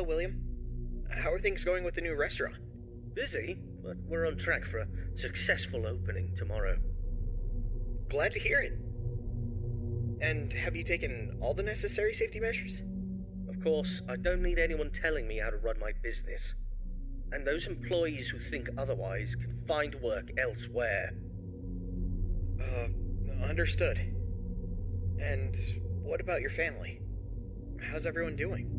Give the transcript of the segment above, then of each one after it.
William. How are things going with the new restaurant? Busy, but we're on track for a successful opening tomorrow. Glad to hear it. And have you taken all the necessary safety measures? Of course, I don't need anyone telling me how to run my business. And those employees who think otherwise can find work elsewhere. Understood. And what about your family? How's everyone doing?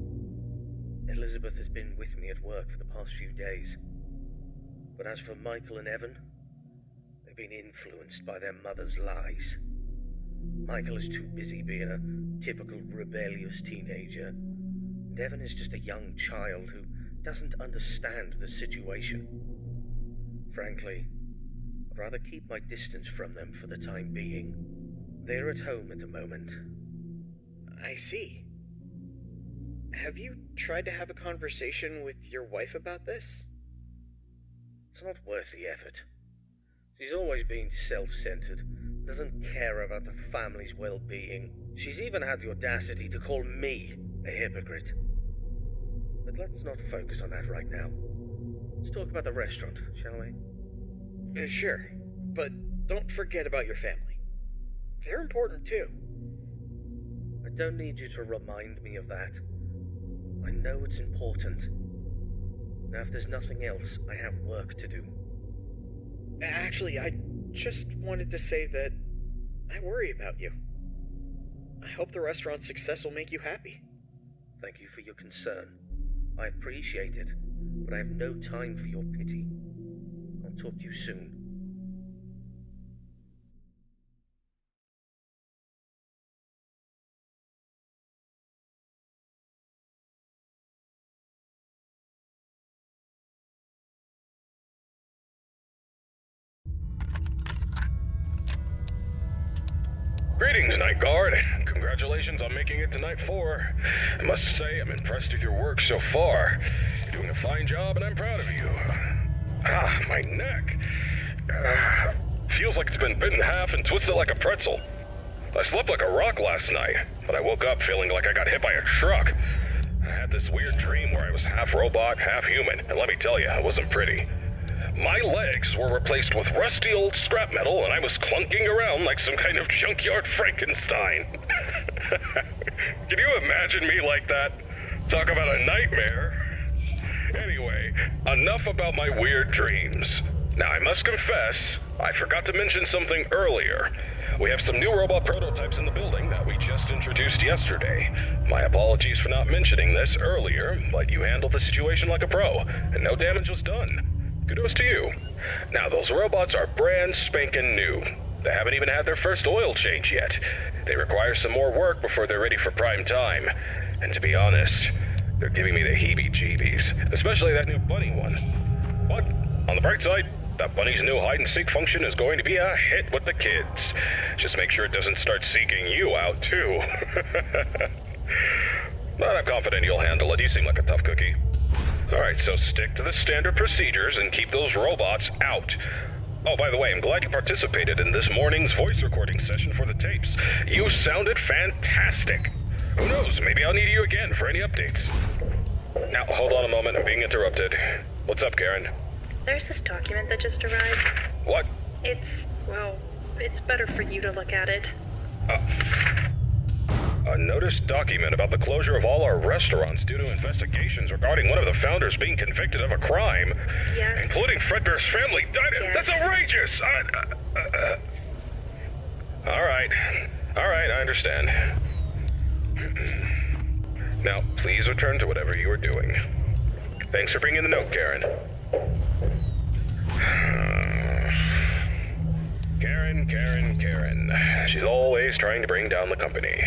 Elizabeth has been with me at work for the past few days. But as for Michael and Evan, they've been influenced by their mother's lies. Michael is too busy being a typical rebellious teenager, and Evan is just a young child who doesn't understand the situation. Frankly, I'd rather keep my distance from them for the time being. They're at home at the moment. I see. Have you tried to have a conversation with your wife about this? It's not worth the effort. She's always been self-centered, doesn't care about the family's well-being. She's even had the audacity to call me a hypocrite. But let's not focus on that right now. Let's talk about the restaurant, shall we? Sure, but don't forget about your family. They're important too. I don't need you to remind me of that. I know it's important. Now, if there's nothing else, I have work to do. Actually, I just wanted to say that I worry about you. I hope the restaurant's success will make you happy. Thank you for your concern. I appreciate it, but I have no time for your pity. I'll talk to you soon. Greetings, Night Guard. Congratulations on making it to Night 4. I must say, I'm impressed with your work so far. You're doing a fine job, and I'm proud of you. My neck. Feels like it's been bit in half and twisted like a pretzel. I slept like a rock last night, but I woke up feeling like I got hit by a truck. I had this weird dream where I was half robot, half human, and let me tell you, it wasn't pretty. My legs were replaced with rusty old scrap metal, and I was clunking around like some kind of junkyard Frankenstein. Can you imagine me like that? Talk about a nightmare. Anyway, enough about my weird dreams. Now, I must confess, I forgot to mention something earlier. We have some new robot prototypes in the building that we just introduced yesterday. My apologies for not mentioning this earlier, but you handled the situation like a pro, and no damage was done. Kudos to you. Now, those robots are brand spanking new. They haven't even had their first oil change yet. They require some more work before they're ready for prime time. And to be honest, they're giving me the heebie-jeebies, especially that new bunny one. But, on the bright side, that bunny's new hide-and-seek function is going to be a hit with the kids. Just make sure it doesn't start seeking you out, too. But I'm confident you'll handle it. You seem like a tough cookie. Alright, so stick to the standard procedures and keep those robots out. Oh, by the way, I'm glad you participated in this morning's voice recording session for the tapes. You sounded fantastic. Who knows, maybe I'll need you again for any updates. Now, hold on a moment, I'm being interrupted. What's up, Karen? There's this document that just arrived. What? It's better for you to look at it. A notice document about the closure of all our restaurants due to investigations regarding one of the founders being convicted of a crime. Yes. Including Fredbear's family. Yes. That's outrageous! Alright, I understand. Now, please return to whatever you are doing. Thanks for bringing the note, Karen. Karen. She's always trying to bring down the company.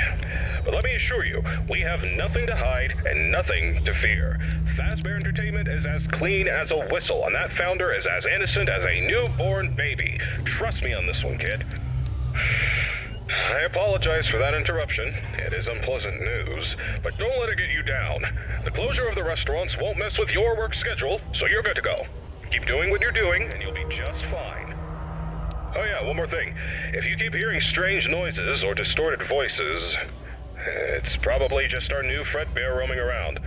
But let me assure you, we have nothing to hide and nothing to fear. Fazbear Entertainment is as clean as a whistle, and that founder is as innocent as a newborn baby. Trust me on this one, kid. I apologize for that interruption. It is unpleasant news, but don't let it get you down. The closure of the restaurants won't mess with your work schedule, so you're good to go. Keep doing what you're doing, and you'll be just fine. Oh yeah, one more thing. If you keep hearing strange noises or distorted voices, it's probably just our new Fredbear roaming around.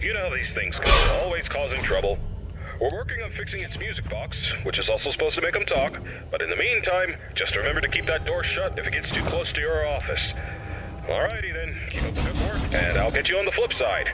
You know how these things go, always causing trouble. We're working on fixing its music box, which is also supposed to make them talk, but in the meantime, just remember to keep that door shut if it gets too close to your office. Alrighty then, keep up the good work, and I'll get you on the flip side.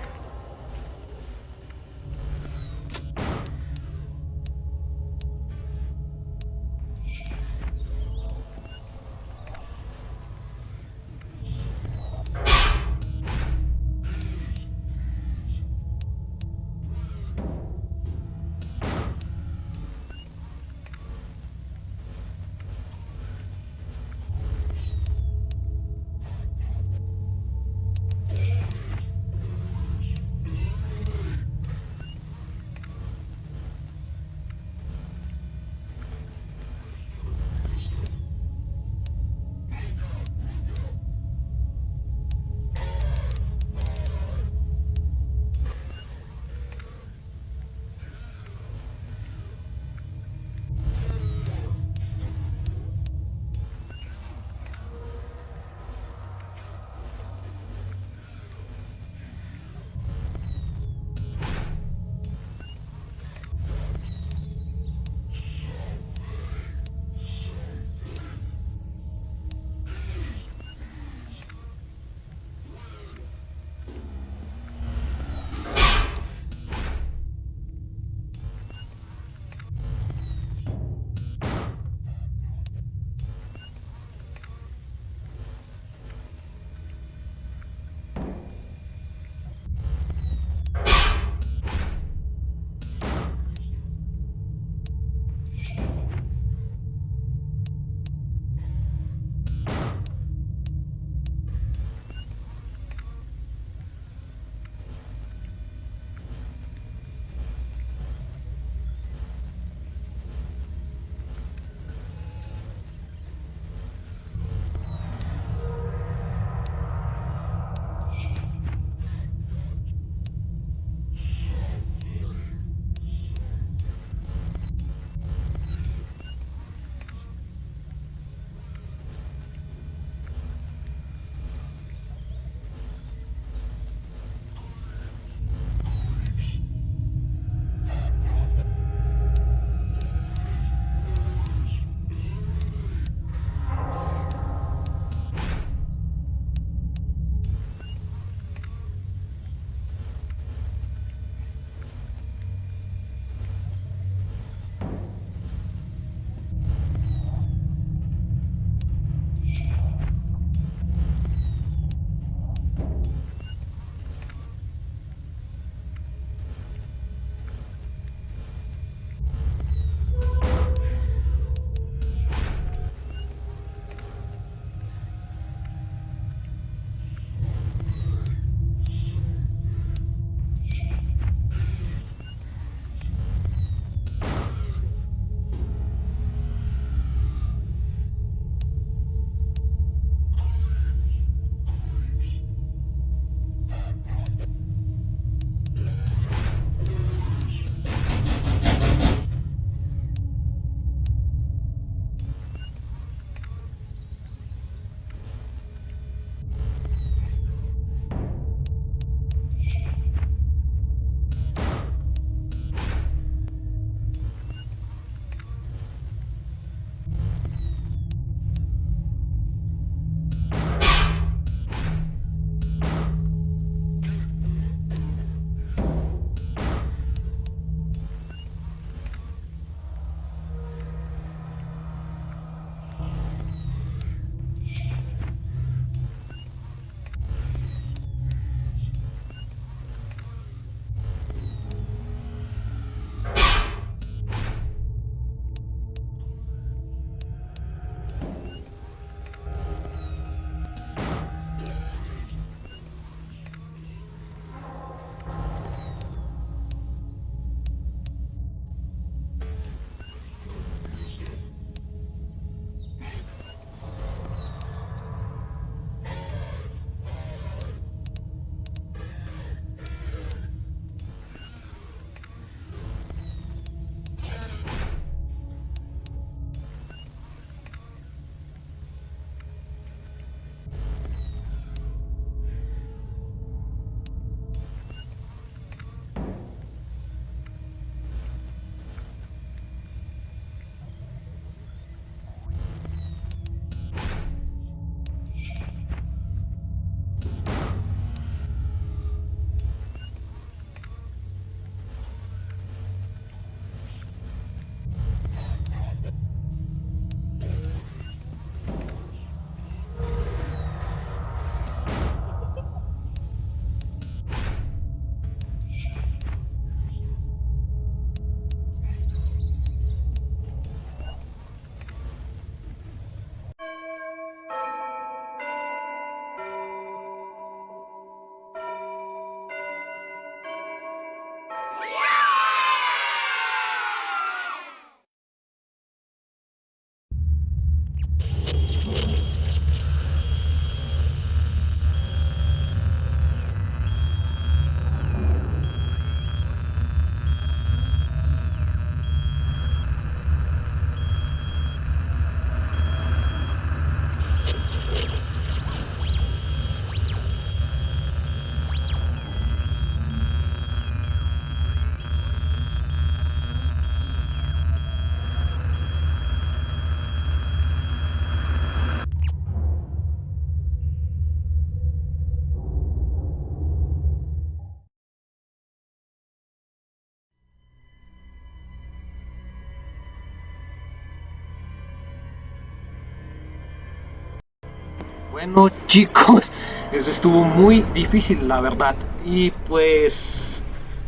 Bueno chicos, eso estuvo muy difícil la verdad. Y pues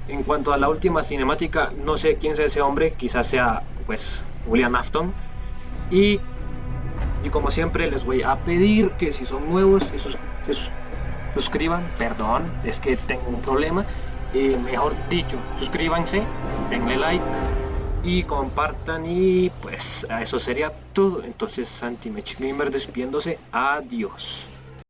en cuanto a la última cinemática, no sé quién sea ese hombre, quizás sea pues William Afton. Y, y como siempre les voy a pedir que si son nuevos se suscriban, perdón, es que tengo un problema. Mejor dicho, suscríbanse, denle like y compartan y pues eso sería todo. Entonces Santi Mech Gamer despidiéndose, adiós.